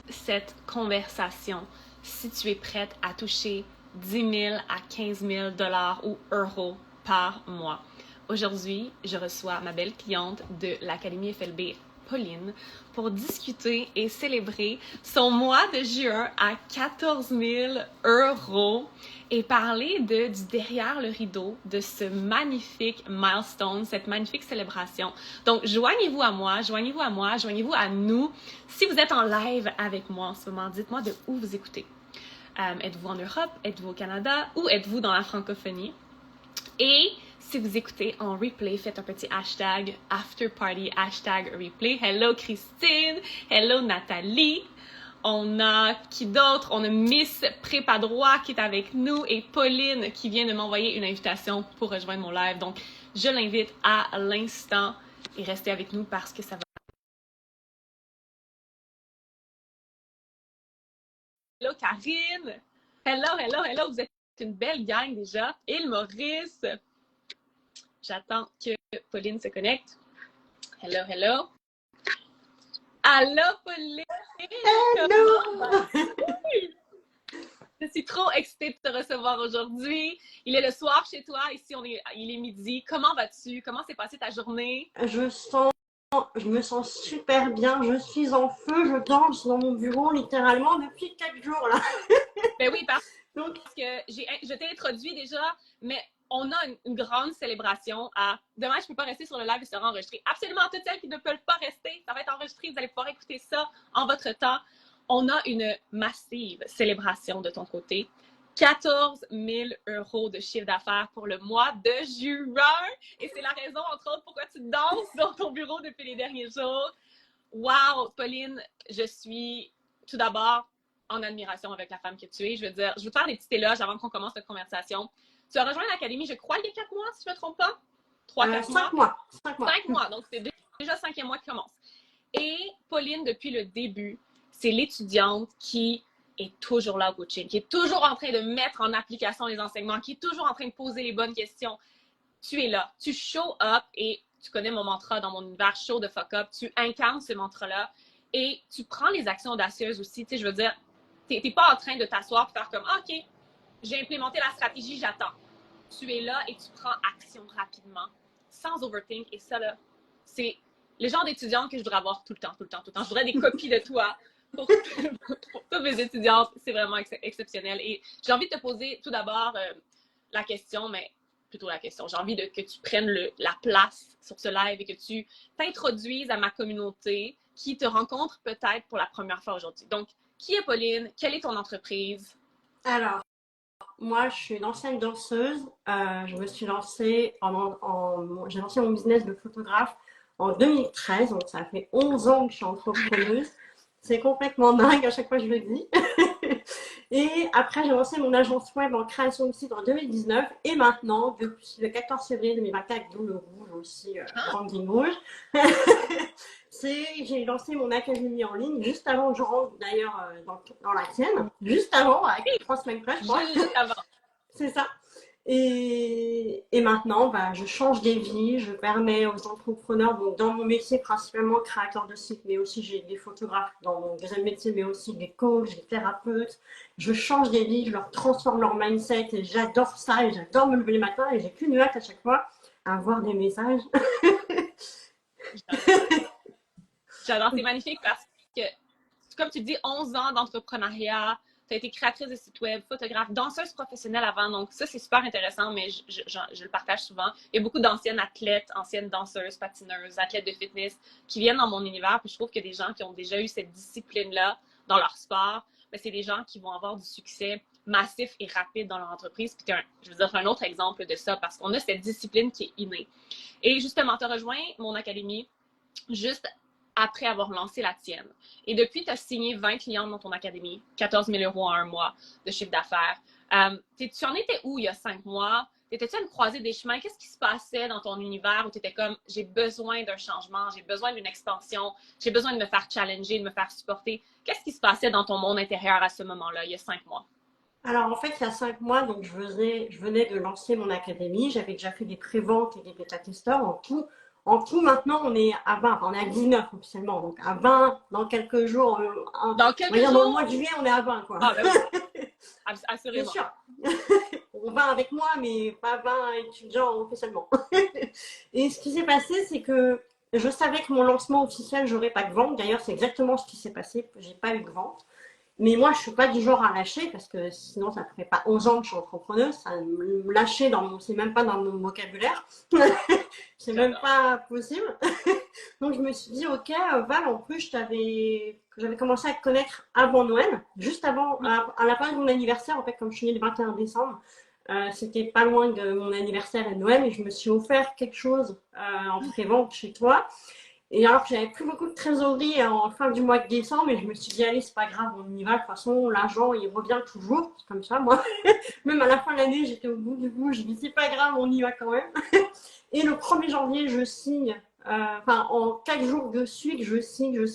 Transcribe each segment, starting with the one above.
cette conversation si tu es prête à toucher 10 000 à 15 000 dollars ou euros par mois. Aujourd'hui, je reçois ma belle cliente de l'Académie FLB, Pauline, pour discuter et célébrer son mois de juin à 14 000 euros et parler du derrière le rideau de ce magnifique milestone, cette magnifique célébration. Donc, joignez-vous à moi, joignez-vous à moi, joignez-vous à nous. Si vous êtes en live avec moi en ce moment, dites-moi de où vous écoutez. Êtes-vous en Europe? Êtes-vous au Canada? Ou êtes-vous dans la francophonie? Et si vous écoutez en replay, faites un petit hashtag afterparty, hashtag replay. Hello Christine, hello Nathalie. On a qui d'autre? On a Miss Prépa Droit qui est avec nous et Pauline qui vient de m'envoyer une invitation pour rejoindre mon live. Donc, je l'invite à l'instant et restez avec nous parce que ça va. Hello Karine! Hello, hello, hello! Vous êtes une belle gang déjà. Et le Maurice! J'attends que Pauline se connecte. Hello, hello! Allô Pauline! Hello! Je suis trop excitée de te recevoir aujourd'hui. Il est le soir chez toi. Ici, il est midi. Comment vas-tu? Comment s'est passée ta journée? Je me sens super bien. Je suis en feu. Je danse dans mon bureau littéralement depuis 4 jours là. Ben oui, parce Donc, que je t'ai introduit déjà, mais on a une grande célébration à. Demain, je ne peux pas rester sur le live et sera enregistré. Absolument, toutes celles qui ne peuvent pas rester, ça va être enregistré. Vous allez pouvoir écouter ça en votre temps. On a une massive célébration de ton côté. 14 000 euros de chiffre d'affaires pour le mois de juin. Et c'est la raison, entre autres, pourquoi tu danses dans ton bureau depuis les derniers jours. Wow, Pauline, je suis tout d'abord en admiration avec la femme que tu es. Je veux te faire des petits éloges avant qu'on commence notre conversation. Tu as rejoint l'Académie, je crois, il y a 4 mois, si je ne me trompe pas. 3-4 5 mois. mois. 5 mois. 5 mois, donc c'est déjà le 5e mois qui commence. Et Pauline, depuis le début, c'est l'étudiante qui est toujours là au coaching, qui est toujours en train de mettre en application les enseignements, qui est toujours en train de poser les bonnes questions. Tu es là, tu show up et tu connais mon mantra dans mon univers, show the fuck up, tu incarnes ce mantra-là et tu prends les actions audacieuses aussi. Tu sais, je veux dire, t'es pas en train de t'asseoir et faire comme ah, OK, j'ai implémenté la stratégie, j'attends. Tu es là et tu prends action rapidement, sans overthink. Et ça, là, c'est le genre d'étudiante que je voudrais avoir tout le temps, tout le temps, tout le temps. Je voudrais des copies de toi pour toutes mes étudiantes. C'est vraiment exceptionnel. Et j'ai envie de te poser tout d'abord la question, mais plutôt la question. J'ai envie que tu prennes la place sur ce live et que tu t'introduises à ma communauté qui te rencontre peut-être pour la première fois aujourd'hui. Donc, qui est Pauline? Quelle est ton entreprise? Alors, moi, je suis une ancienne danseuse. Je me suis lancée j'ai lancé mon business de photographe en 2013. Donc, ça fait 11 ans que je suis entrepreneuse. C'est complètement dingue, à chaque fois je le dis. Et après, j'ai lancé mon agence web en création de site en 2019. Et maintenant, depuis le 14 février 2024, d'où le rouge aussi, branding rouge, j'ai lancé mon académie en ligne juste avant que je rentre d'ailleurs dans la tienne. Juste avant, avec 3 semaines près, je crois. Juste avant. C'est ça. Et maintenant, je change des vies, je permets aux entrepreneurs, donc dans mon métier principalement créateur de site, mais aussi j'ai des photographes dans mon deuxième métier, mais aussi des coachs, des thérapeutes. Je change des vies, je leur transforme leur mindset et j'adore ça et j'adore me lever le matin et j'ai qu'une hâte à chaque fois à voir des messages. J'adore, c'est magnifique parce que, comme tu dis, 11 ans d'entrepreneuriat, tu as été créatrice de site web, photographe, danseuse professionnelle avant, donc ça, c'est super intéressant, mais je le partage souvent. Il y a beaucoup d'anciennes athlètes, anciennes danseuses, patineuses, athlètes de fitness qui viennent dans mon univers, puis je trouve que des gens qui ont déjà eu cette discipline-là dans leur sport, mais c'est des gens qui vont avoir du succès massif et rapide dans leur entreprise. Puis je veux dire, un autre exemple de ça, parce qu'on a cette discipline qui est innée. Et justement, tu as rejoint mon académie juste après avoir lancé la tienne. Et depuis, tu as signé 20 clients dans ton académie, 14 000 euros en un mois de chiffre d'affaires. Tu en étais où il y a 5 mois? Étais-tu à une croisée des chemins? Qu'est-ce qui se passait dans ton univers où tu étais comme, j'ai besoin d'un changement, j'ai besoin d'une expansion, j'ai besoin de me faire challenger, de me faire supporter? Qu'est-ce qui se passait dans ton monde intérieur à ce moment-là, il y a 5 mois? Alors en fait, il y a 5 mois, donc je venais de lancer mon académie. J'avais déjà fait des préventes et des bêta-testeurs. En tout, En tout, maintenant, on est à 20, enfin, on est à 19 officiellement, donc à 20 dans quelques jours, Dans on va quelques dire dans le mois jours? de juillet, on est à 20, quoi. Ah, ben oui, C'est assurément. sûr. On va avec moi, mais pas 20 étudiants officiellement. Et ce qui s'est passé, c'est que je savais que mon lancement officiel, j'aurais pas de vente. D'ailleurs, c'est exactement ce qui s'est passé. J'ai pas eu de vente. Mais moi, je suis pas du genre à lâcher parce que sinon, ça ne ferait pas 11 ans que je suis entrepreneuse. Ça, me lâcher c'est même pas dans mon vocabulaire. C'est même J'adore. pas possible. Donc, je me suis dit, ok, Val, en plus, j'avais commencé à te connaître avant Noël, juste avant, Oui, à la fin de mon anniversaire, en fait, comme je suis née le 21 décembre. C'était pas loin de mon anniversaire et de Noël et je me suis offert quelque chose en pré-vente chez toi. Et alors que j'avais plus beaucoup de trésorerie en fin du mois de décembre, et je me suis dit, allez, c'est pas grave, on y va. De toute façon, l'argent, il revient toujours. C'est comme ça, moi. Même à la fin de l'année, j'étais au bout du bout. Je me dis, c'est pas grave, on y va quand même. Et le 1er janvier, je signe. Enfin, en 4 jours de suite, je signe. Je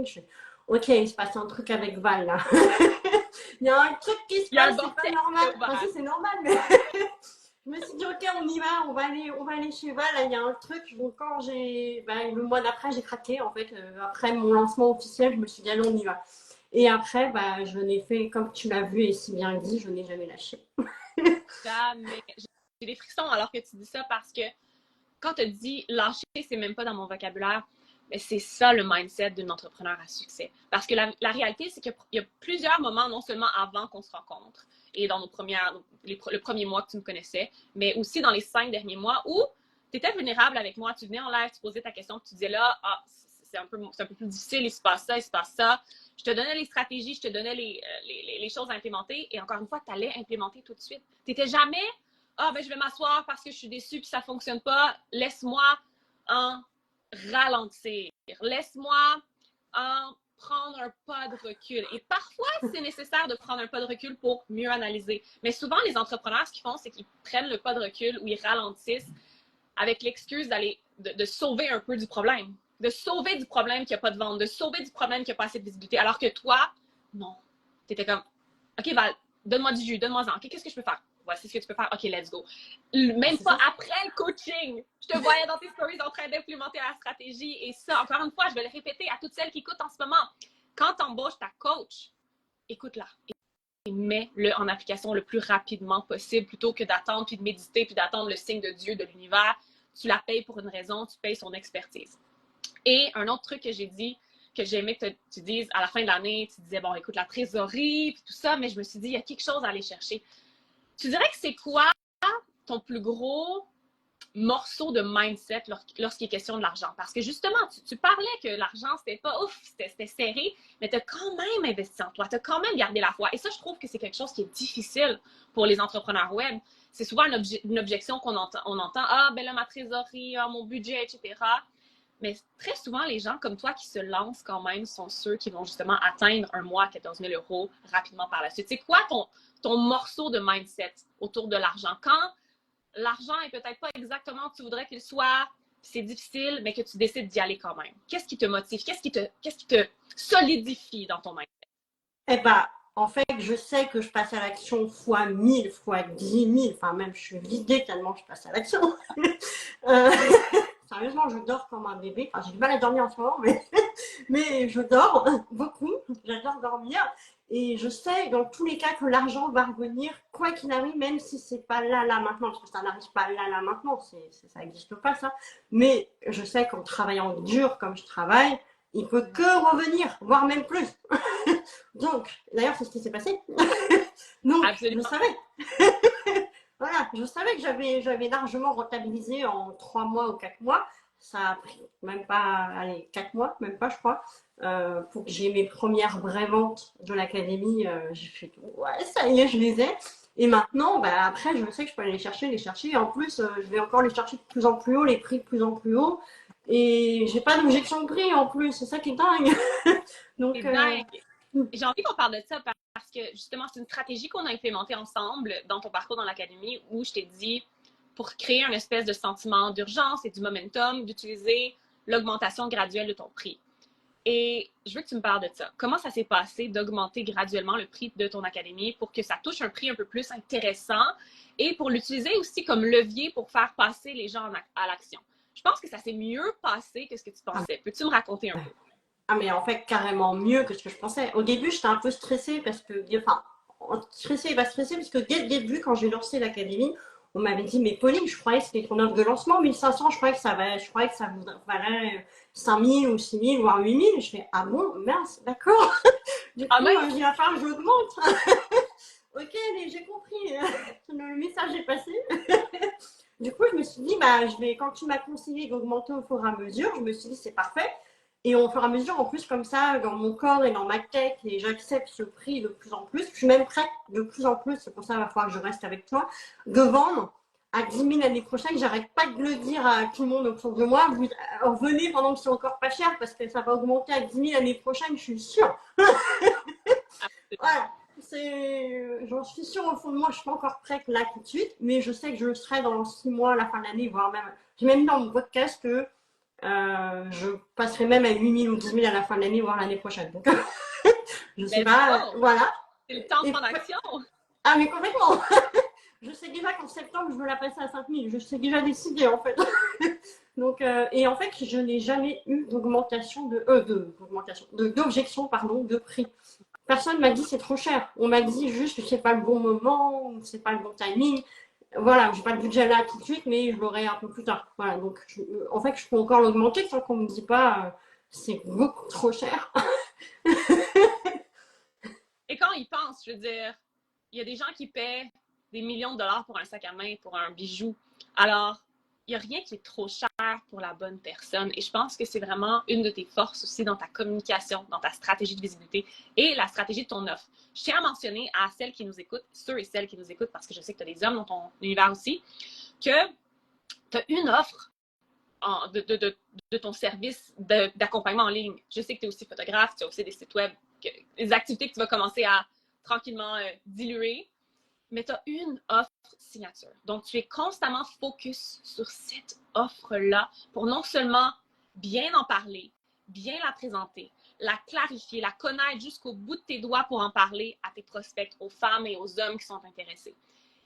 fais, ok, il se passe un truc avec Val, là. Il y a un truc qui se il y a un passe, bon c'est pas signe normal. au Enfin, si, bal. c'est normal, mais je me suis dit, ok, on y va, on va aller chez Val. Là, il y a un truc. Donc, le mois d'après, j'ai craqué. En fait, après mon lancement officiel, je me suis dit, allez, on y va. Et après, je n'ai fait, comme tu l'as vu et si bien dit, je n'ai jamais lâché. Jamais. J'ai des frissons alors que tu dis ça parce que quand tu dis lâcher, c'est même pas dans mon vocabulaire. Mais c'est ça le mindset d'un entrepreneur à succès. Parce que la réalité, c'est qu'il y a plusieurs moments, non seulement avant qu'on se rencontre et dans le premier mois que tu me connaissais, mais aussi dans les 5 derniers mois où tu étais vulnérable avec moi. Tu venais en live, tu posais ta question, tu disais là, ah, c'est un peu plus difficile, il se passe ça, il se passe ça. Je te donnais les stratégies, je te donnais les choses à implémenter et encore une fois, tu allais implémenter tout de suite. Tu n'étais jamais, ah, ben je vais m'asseoir parce que je suis déçue puis ça ne fonctionne pas, laisse-moi en ralentir. Laisse-moi en prendre un pas de recul. Et parfois, c'est nécessaire de prendre un pas de recul pour mieux analyser. Mais souvent, les entrepreneurs, ce qu'ils font, c'est qu'ils prennent le pas de recul ou ils ralentissent avec l'excuse de sauver un peu du problème. De sauver du problème qu'il n'y a pas de vente, de sauver du problème qu'il n'y a pas assez de visibilité. Alors que toi, non. Tu étais comme, OK, Val, donne-moi du jus, donne-moi-en. OK, qu'est-ce que je peux faire? Voici ce que tu peux faire. OK, let's go. Même C'est pas ça. après le coaching. Je te voyais dans tes stories en train d'implémenter la stratégie. Et ça, encore une fois, je vais le répéter à toutes celles qui écoutent en ce moment. Quand tu embauches ta coach, écoute-la et mets-le en application le plus rapidement possible plutôt que d'attendre puis de méditer puis d'attendre le signe de Dieu, de l'univers. Tu la payes pour une raison, tu payes son expertise. Et un autre truc que j'ai dit, que j'aimais que tu dises à la fin de l'année, tu disais, bon, écoute, la trésorerie, puis tout ça, mais je me suis dit, il y a quelque chose à aller chercher. Tu dirais que c'est quoi ton plus gros morceau de mindset lorsqu'il est question de l'argent? Parce que justement, tu parlais que l'argent, c'était pas ouf, c'était serré, mais tu as quand même investi en toi, tu as quand même gardé la foi. Et ça, je trouve que c'est quelque chose qui est difficile pour les entrepreneurs web. C'est souvent une objection qu'on entend. On entend, ah, ben là, ma trésorerie, ah, mon budget, etc. Mais très souvent, les gens comme toi qui se lancent quand même sont ceux qui vont justement atteindre un mois à 14 000 € rapidement par la suite. C'est quoi ton morceau de mindset autour de l'argent? Quand l'argent est peut-être pas exactement où tu voudrais qu'il soit, c'est difficile, mais que tu décides d'y aller quand même. Qu'est-ce qui te motive? Qu'est-ce qui te solidifie dans ton mindset? Eh ben, en fait, je sais que je passe à l'action fois 1000, fois 10 000. Enfin, même, je suis vidée tellement je passe à l'action. euh, Sérieusement, je dors comme un bébé. Enfin, j'ai du mal à dormir en ce moment, mais je dors beaucoup. J'adore dormir. Et je sais, dans tous les cas, que l'argent va revenir, quoi qu'il arrive, même si c'est pas là, maintenant, parce que ça n'arrive pas là, maintenant. Ça n'existe pas, ça. Mais je sais qu'en travaillant dur comme je travaille, il peut que revenir, voire même plus. Donc, d'ailleurs, c'est ce qui s'est passé. Donc, je Absolument. savais. Voilà, je savais que j'avais largement rentabilisé en 3 mois ou 4 mois. Ça a pris même pas, allez, 4 mois, même pas, je crois, pour que j'ai mes premières vraies ventes de l'académie. J'ai fait, ouais, ça y est, je les ai. Et maintenant, après, je sais que je peux aller les chercher. Et en plus, je vais encore les chercher de plus en plus haut, les prix de plus en plus haut. Et j'ai pas d'objection de prix en plus, c'est ça qui est dingue. C'est Donc, dingue. J'ai envie qu'on parle de ça parce que justement, c'est une stratégie qu'on a implémentée ensemble dans ton parcours dans l'académie où je t'ai dit, pour créer un espèce de sentiment d'urgence et du momentum, d'utiliser l'augmentation graduelle de ton prix. Et je veux que tu me parles de ça. Comment ça s'est passé d'augmenter graduellement le prix de ton académie pour que ça touche un prix un peu plus intéressant et pour l'utiliser aussi comme levier pour faire passer les gens à l'action? je pense que ça s'est mieux passé que ce que tu pensais. Peux-tu me raconter un peu? Ah, mais en fait, carrément mieux que ce que je pensais. Au début, j'étais un peu stressée parce que, enfin, stressée et pas stressée, parce que dès le début, quand j'ai lancé l'académie, on m'avait dit, mais Pauline, je croyais que c'était ton offre de lancement, 1500, je croyais que ça valait 5000 ou 6000 voire 8000. Je fais, ah bon, mince, d'accord. Du Ah, coup, même? il va falloir que je l'augmente. Ok, mais j'ai compris. Le message est passé. Du coup, je me suis dit, bah, quand tu m'as conseillé d'augmenter au fur et à mesure, je me suis dit, c'est parfait. Et au fur et à mesure, en plus, comme ça, dans mon corps et dans ma tête, et j'accepte ce prix de plus en plus. Je suis même prête de plus en plus, c'est pour ça qu'il va falloir que je reste avec toi, de vendre à 10 000 l'année prochaine. J'arrête pas de le dire à tout le monde autour de moi. Venez pendant que c'est encore pas cher, parce que ça va augmenter à 10 000 l'année prochaine, je suis sûre. Voilà. J'en suis sûre au fond de moi, je suis pas encore prête là tout de suite, mais je sais que je le serai dans 6 mois, à la fin de l'année, voire même. J'ai même dit dans mon podcast que je passerai même à 8 000 ou 10 000 à la fin de l'année, voire l'année prochaine. Donc, je sais Let's pas, go! voilà. C'est le temps de Et, prendre action! ah, mais complètement! Je sais déjà qu'en septembre, je veux la passer à 5 000. Je sais déjà décidé, en fait. Donc, et en fait, je n'ai jamais eu d'objection, pardon, de prix. Personne m'a dit c'est trop cher. On m'a dit juste que c'est pas le bon moment, ou c'est pas le bon timing. Voilà, j'ai pas le budget là tout de suite, mais je l'aurai un peu plus tard. Voilà, donc en fait, je peux encore l'augmenter tant qu'on me dit pas c'est beaucoup trop cher. Et quand ils pensent, je veux dire, il y a des gens qui paient des millions de dollars pour un sac à main, pour un bijou. Alors, il n'y a rien qui est trop cher pour la bonne personne. Et je pense que c'est vraiment une de tes forces aussi dans ta communication, dans ta stratégie de visibilité et la stratégie de ton offre. Je tiens à mentionner à celles qui nous écoutent, ceux et celles qui nous écoutent, parce que je sais que tu as des hommes dans ton univers aussi, que tu as une offre de ton service d'accompagnement en ligne. Je sais que tu es aussi photographe, tu as aussi des sites web, des activités que tu vas commencer à tranquillement diluer, mais tu as une offre signature. Donc, tu es constamment focus sur cette offre-là pour non seulement bien en parler, bien la présenter, la clarifier, la connaître jusqu'au bout de tes doigts pour en parler à tes prospects, aux femmes et aux hommes qui sont intéressés.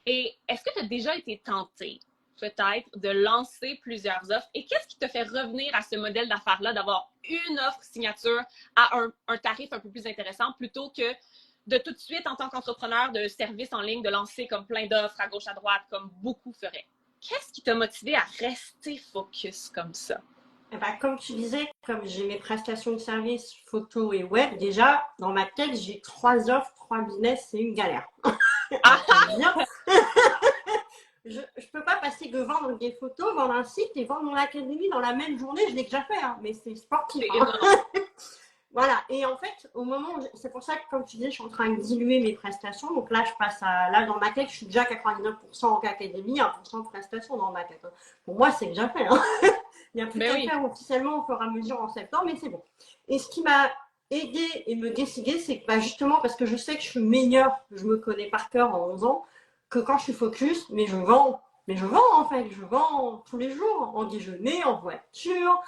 Et est-ce que tu as déjà été tenté, peut-être, de lancer plusieurs offres? Et qu'est-ce qui te fait revenir à ce modèle d'affaires-là, d'avoir une offre signature à un tarif un peu plus intéressant plutôt que de tout de suite, en tant qu'entrepreneur de service en ligne, de lancer comme plein d'offres à gauche, à droite, comme beaucoup feraient? Qu'est-ce qui t'a motivé à rester focus comme ça? Et ben, comme tu disais, comme j'ai mes prestations de services photo et web, déjà dans ma tête j'ai 3 offres, 3 business, c'est une galère. On va pas le dire. Je peux pas passer de vendre des photos, vendre un site et vendre mon académie dans la même journée. Je l'ai déjà fait, hein, mais c'est sportif. Hein. Voilà. Et en fait, au moment où c'est pour ça que, comme tu dis, je suis en train de diluer mes prestations. Donc là, je passe à, là, dans ma tête, je suis déjà à 99% en académie, 1% de prestations dans ma tête. Pour moi, c'est déjà fait. Hein. Il n'y a plus qu'à faire officiellement au fur et à mesure en septembre, mais c'est bon. Et ce qui m'a aidé et me décider, c'est que bah, justement parce que je sais que je suis meilleure, je me connais par cœur en 11 ans, que quand je suis focus, mais je vends. Mais je vends en fait, je vends tous les jours, en déjeuner, en voiture.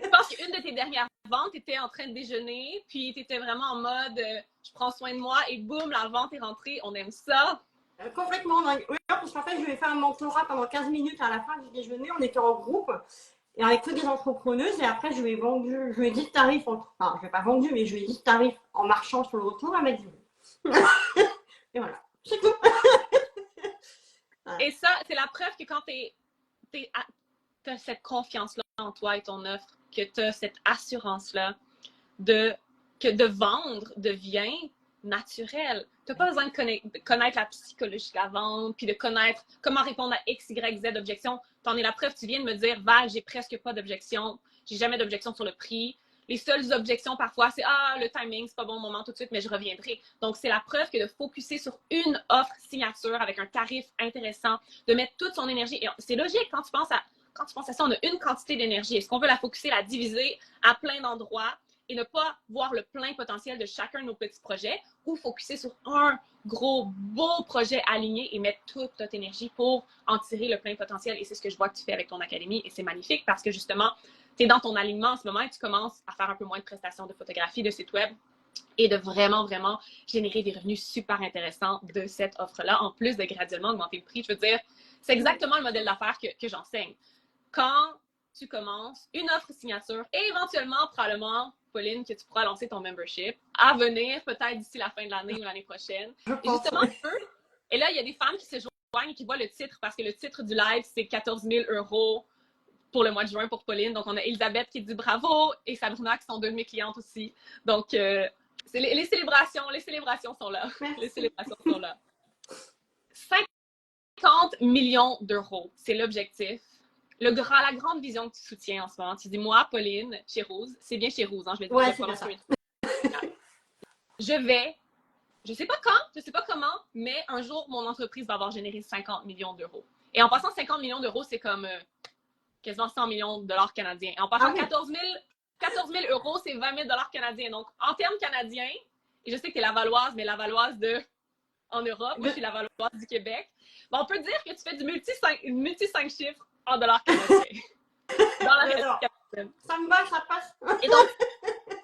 Je pense qu'une de tes dernières ventes, tu étais en train de déjeuner, puis tu étais vraiment en mode je prends soin de moi et boum, la vente est rentrée. On aime ça. Complètement. Oui, parce qu'en fait, je vais faire un mentorat pendant 15 minutes à la fin du déjeuner. On était en groupe et avec que des entrepreneuses. Et après, je lui ai dit le tarif. Enfin, je ne l'ai pas vendu, mais je lui ai dit le tarif en marchant sur le retour. Elle m'a dit oui. Et voilà, c'est tout. Et ça, c'est la preuve que quand tu as cette confiance-là en toi et ton offre, que tu as cette assurance-là que de vendre devient naturel. Tu n'as pas besoin de connaître la psychologie de la vente, puis de connaître comment répondre à X, Y, Z objections. T'en es la preuve, tu viens de me dire, Val, j'ai presque pas d'objection, j'ai jamais d'objection sur le prix. Les seules objections parfois, c'est le timing, c'est pas bon moment tout de suite, mais je reviendrai. Donc, c'est la preuve que de focuser sur une offre signature avec un tarif intéressant, de mettre toute son énergie. Et c'est logique quand tu penses à ça, on a une quantité d'énergie. Est-ce qu'on veut la focuser, la diviser à plein d'endroits et ne pas voir le plein potentiel de chacun de nos petits projets ou focuser sur un gros, beau projet aligné et mettre toute notre énergie pour en tirer le plein potentiel. Et c'est ce que je vois que tu fais avec ton académie et c'est magnifique parce que justement, tu es dans ton alignement en ce moment et tu commences à faire un peu moins de prestations de photographie, de site web. et de vraiment, vraiment générer des revenus super intéressants de cette offre-là, en plus de graduellement augmenter le prix. Je veux dire, c'est exactement le modèle d'affaires que j'enseigne. Quand tu commences une offre signature et éventuellement, probablement, Pauline, que tu pourras lancer ton membership à venir peut-être d'ici la fin de l'année ou l'année prochaine. Et justement, et là, il y a des femmes qui se joignent et qui voient le titre parce que le titre du live, c'est 14 000 € pour le mois de juin pour Pauline. Donc, on a Elisabeth qui dit bravo et Sabrina qui sont deux de mes clientes aussi. Donc, les célébrations sont là. Les célébrations sont là. 50 millions d'euros, c'est l'objectif. La grande vision que tu soutiens en ce moment, tu dis, moi, Pauline, chez Rose, c'est bien chez Rose, hein, je vais ouais, dire je sais pas quand, je sais pas comment, mais un jour, mon entreprise va avoir généré 50 millions d'euros. Et en passant 50 millions d'euros, c'est comme quasiment 100 millions de dollars canadiens. Et en passant 14 000 €, c'est 20 000 $ canadiens. Donc, en termes canadiens, et je sais que tu es Lavalloise, mais Lavalloise en Europe, moi, je suis Lavalloise du Québec. Bon, on peut dire que tu fais du multi-5 chiffres en dollars canadiens. Dans la réalité canadienne. Ça me va, ça passe. Et donc,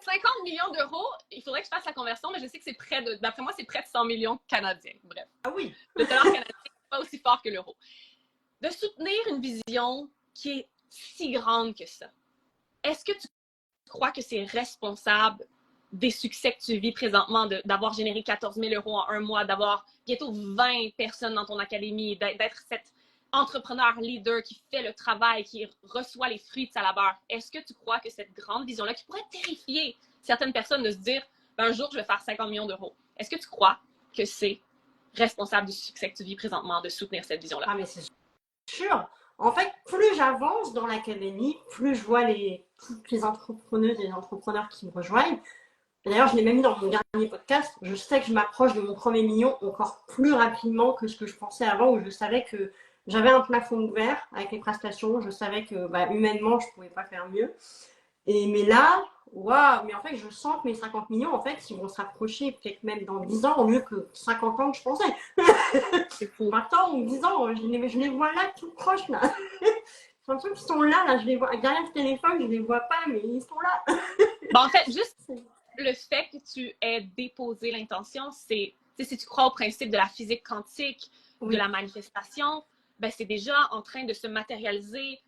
50 millions d'euros, il faudrait que je fasse la conversion, mais je sais que c'est d'après moi, c'est près de 100 millions canadiens. Bref. Ah oui. Le dollar canadien n'est pas aussi fort que l'euro. De soutenir une vision qui est si grande que ça, est-ce que tu crois que c'est responsable des succès que tu vis présentement, d'avoir généré 14 000 € en un mois, d'avoir bientôt 20 personnes dans ton académie, d'être cette entrepreneur leader qui fait le travail, qui reçoit les fruits de sa labeur? Est-ce que tu crois que cette grande vision-là, qui pourrait terrifier certaines personnes de se dire, un jour, je vais faire 50 millions d'euros, est-ce que tu crois que c'est responsable du succès que tu vis présentement de soutenir cette vision-là? Ah, mais c'est sûr. En fait, plus j'avance dans l'académie, plus je vois toutes les entrepreneuses et les entrepreneurs qui me rejoignent. D'ailleurs, je l'ai même mis dans mon dernier podcast. Je sais que je m'approche de mon premier million encore plus rapidement que ce que je pensais avant, où je savais que j'avais un plafond ouvert avec les prestations. Je savais que humainement, je ne pouvais pas faire mieux. Mais là, waouh, mais en fait, je sens que mes 50 millions, en fait, ils vont s'approcher peut-être même dans 10 ans au lieu que 50 ans que je pensais. C'est fou. Maintenant, en 10 ans, je les vois là, tout proches, là. J'ai l'impression qu'ils sont là, je les vois derrière le téléphone, je les vois pas, mais ils sont là. En fait, juste le fait que tu aies déposé l'intention, c'est, si tu crois au principe de la physique quantique, de la manifestation, c'est déjà en train de se matérialiser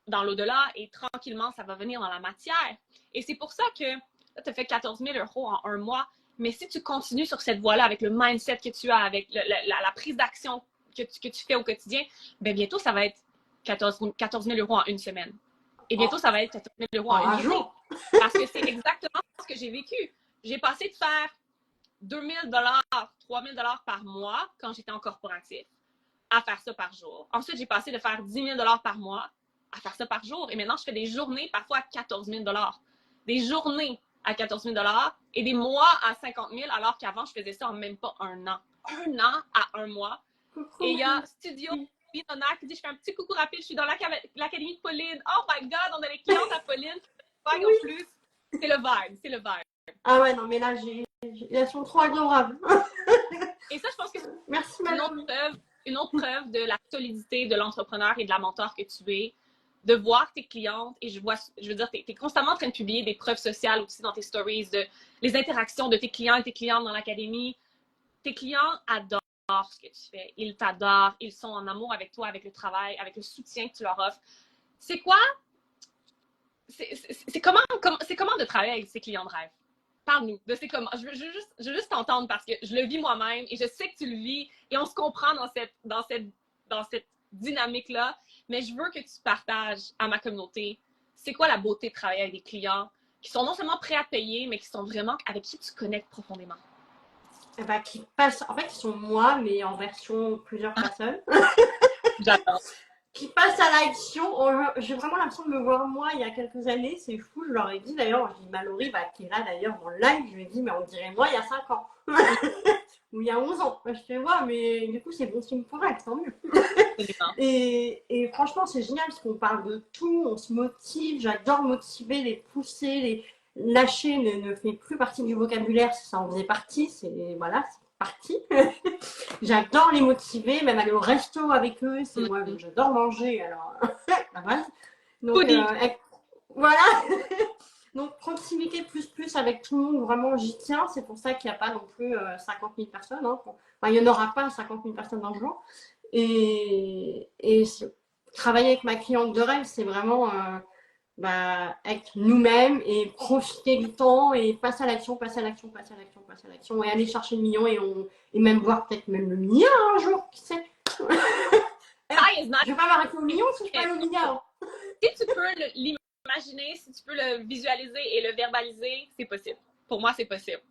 dans l'au-delà et tranquillement, ça va venir dans la matière. Et c'est pour ça que tu as fait 14 000 € en un mois, mais si tu continues sur cette voie-là avec le mindset que tu as, avec la prise d'action que tu fais au quotidien, bientôt, ça va être 14 000 € en une semaine. Et bientôt, ça va être 14 000 € en une journée. Parce que c'est exactement ce que j'ai vécu. J'ai passé de faire 2 000 $, 3 000 $ par mois quand j'étais en corporatif à faire ça par jour. Ensuite, j'ai passé de faire 10 000 $ par mois à faire ça par jour. Et maintenant, je fais des journées parfois à 14 000 $. Des journées à 14 000 $ et des mois à 50 000 alors qu'avant, je faisais ça en même pas un an. Un an à un mois. Coucou. Et il y a Studio Winona qui dit, je fais un petit coucou rapide, je suis dans l'académie de Pauline. Oh my God, on a les clientes à Pauline. En plus, c'est le vibe. Ah ouais, non, mais là, elles sont trop adorables. Et ça, je pense que c'est merci, une autre preuve de la solidité de l'entrepreneur et de la mentor que tu es, de voir tes clientes, et je veux dire, tu es constamment en train de publier des preuves sociales aussi dans tes stories, les interactions de tes clients et tes clientes dans l'académie. Tes clients adorent ce que tu fais. Ils t'adorent, ils sont en amour avec toi, avec le travail, avec le soutien que tu leur offres. C'est quoi? C'est comment de travailler avec ces clients de rêve? Parle-nous de c'est comment. Je veux juste t'entendre parce que je le vis moi-même et je sais que tu le vis et on se comprend dans cette dynamique-là, mais je veux que tu partages à ma communauté c'est quoi la beauté de travailler avec des clients qui sont non seulement prêts à payer, mais qui sont vraiment avec qui tu connectes profondément. Qui passent, en fait, ils sont moi, mais en version plusieurs personnes. J'adore. Qui passent à l'action. J'ai vraiment l'impression de me voir moi il y a quelques années, c'est fou. Je leur ai dit d'ailleurs, j'ai dit Mallory, qui est là d'ailleurs dans le live, je lui ai dit, mais on dirait moi il y a 5 ans. Ou il y a 11 ans. Je fais, ouais, mais du coup, c'est bon signe pour elle, tant mieux. et franchement, c'est génial parce qu'on parle de tout, on se motive. J'adore motiver, les pousser, les lâcher ne fait plus partie du vocabulaire, si ça en faisait partie. C'est parti. J'adore les motiver, même aller au resto avec eux. C'est moi, j'adore manger, alors la base. Donc, voilà. Donc, proximité plus avec tout le monde, vraiment, j'y tiens. C'est pour ça qu'il n'y a pas non plus 50 000 personnes. Hein. Enfin, il n'y en aura pas 50 000 personnes dans le jour. Et travailler avec ma cliente de rêve, c'est vraiment être nous-mêmes et profiter du temps et passer à l'action, passer à l'action, passer à l'action, passer à l'action et aller chercher le million et même voir peut-être même le milliard un jour, qui sait. Je vais pas m'arrêter au million si je peux aller au milliard. Si tu peux l'imaginer, si tu peux le visualiser et le verbaliser, c'est possible. Pour moi, c'est possible.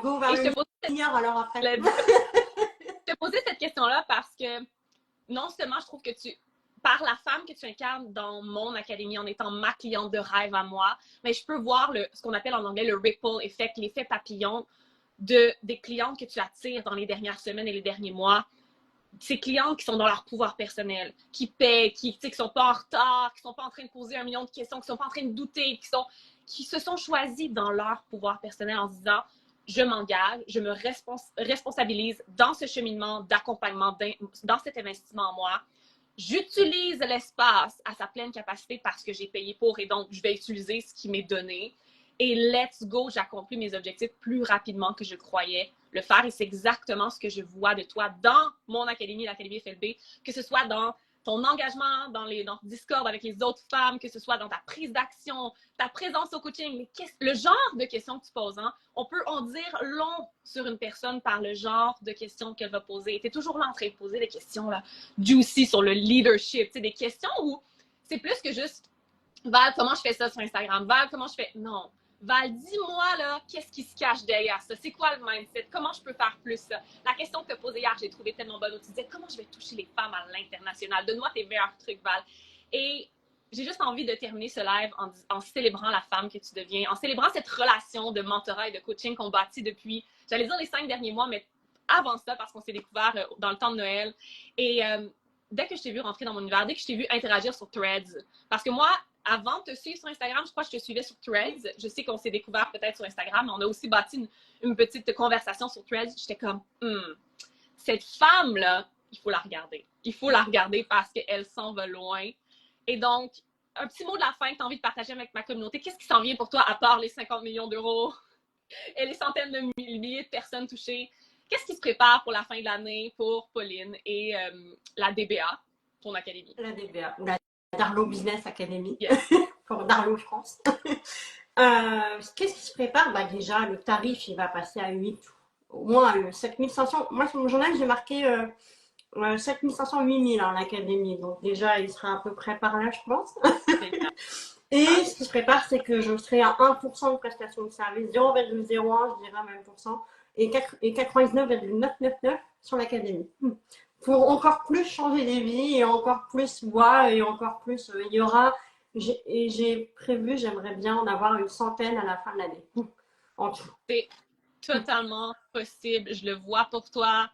Go vers le milliard alors après. Je te posais cette question-là parce que non seulement je trouve que par la femme que tu incarnes dans mon académie en étant ma cliente de rêve à moi, mais je peux voir ce qu'on appelle en anglais le ripple effect, l'effet papillon des clientes que tu attires dans les dernières semaines et les derniers mois. Ces clientes qui sont dans leur pouvoir personnel, qui paient, qui sont pas en retard, qui sont pas en train de poser 1 million de questions, qui sont pas en train de douter, qui se sont choisies dans leur pouvoir personnel en se disant je m'engage, je me responsabilise dans ce cheminement d'accompagnement, dans cet investissement en moi. J'utilise l'espace à sa pleine capacité parce que j'ai payé pour et donc je vais utiliser ce qui m'est donné. Et let's go, j'accomplis mes objectifs plus rapidement que je croyais le faire. Et c'est exactement ce que je vois de toi dans mon académie, l'Académie FLB, que ce soit dans ton engagement, dans Discord avec les autres femmes, que ce soit dans ta prise d'action, ta présence au coaching, le genre de questions que tu poses. Hein? On peut en dire long sur une personne par le genre de questions qu'elle va poser. Tu es toujours là en train de poser des questions là, juicy sur le leadership, des questions où c'est plus que juste Val, comment je fais ça sur Instagram? Val, comment je fais... Non. Val, dis-moi, là, qu'est-ce qui se cache derrière ça? C'est quoi le mindset? Comment je peux faire plus ça? La question que tu as posée hier, j'ai trouvé tellement bonne. Tu disais, comment je vais toucher les femmes à l'international? Donne-moi tes meilleurs trucs, Val. Et j'ai juste envie de terminer ce live en célébrant la femme que tu deviens, en célébrant cette relation de mentorat et de coaching qu'on bâtit depuis, j'allais dire les 5 derniers mois, mais avant ça, parce qu'on s'est découvert dans le temps de Noël. Et dès que je t'ai vu rentrer dans mon univers, dès que je t'ai vu interagir sur Threads, parce que moi, avant de te suivre sur Instagram, je crois que je te suivais sur Threads. Je sais qu'on s'est découvert peut-être sur Instagram, mais on a aussi bâti une petite conversation sur Threads. J'étais comme, cette femme-là, il faut la regarder. Il faut la regarder parce qu'elle s'en va loin. Et donc, un petit mot de la fin que tu as envie de partager avec ma communauté. Qu'est-ce qui s'en vient pour toi à part les 50 millions d'euros et les centaines de milliers de personnes touchées? Qu'est-ce qui se prépare pour la fin de l'année pour Pauline et la DBA, ton académie? La DBA, ou la Darlo Business Academy, yes. pour Darlo France. Qu'est-ce qui se prépare? Déjà, le tarif, il va passer à 8, au moins 7500. Moi, sur mon journal, j'ai marqué 7500, 8000 en académie. Donc déjà, il sera à peu près par là, je pense. Et ce qui se prépare, c'est que je serai à 1% de prestation de service, 0,01, je dirais même %, et 99,999 sur l'académie. Pour encore plus changer des vies et encore plus voir et encore plus il y aura j'ai prévu, j'aimerais bien en avoir une centaine à la fin de l'année en tout. C'est totalement possible, je le vois pour toi.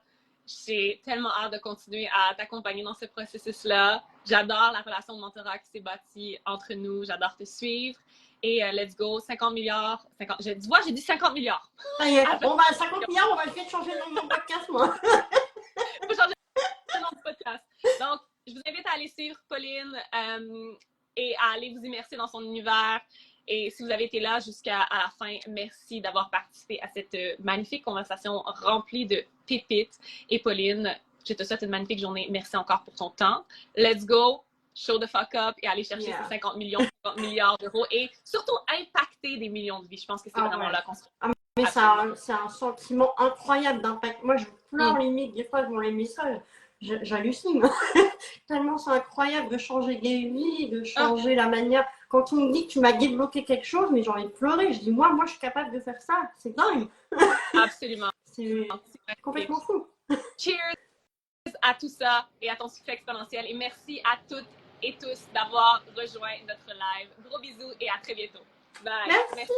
J'ai tellement hâte de continuer à t'accompagner dans ce processus-là. J'adore la relation de mentorat qui s'est bâtie entre nous. J'adore te suivre. Et let's go, 50 milliards. 50, j'ai dit 50 milliards. Ça y est, 50 milliards, on va essayer de changer le nom de mon podcast, moi. Il faut changer le nom du podcast. Donc, je vous invite à aller suivre Pauline et à aller vous immerser dans son univers. Et si vous avez été là jusqu'à la fin, merci d'avoir participé à cette magnifique conversation remplie de pépites. Et Pauline, je te souhaite une magnifique journée. Merci encore pour ton temps. Let's go, show the fuck up et aller chercher ces 50 millions, 50 milliards d'euros et surtout impacter des millions de vies. Je pense que c'est vraiment là qu'on se retrouve. Mais c'est un sentiment incroyable d'impact. Moi, je pleure limite. Des fois, je vois les messages, j'hallucine. Tellement c'est incroyable de changer des vies, de changer la manière. Quand on me dit que tu m'as débloqué quelque chose, mais j'ai envie de pleurer. Je dis, moi, je suis capable de faire ça. C'est dingue. Absolument. C'est complètement fou. Cheers à tout ça et à ton succès exponentiel. Et merci à toutes et tous d'avoir rejoint notre live. Gros bisous et à très bientôt. Bye. Merci.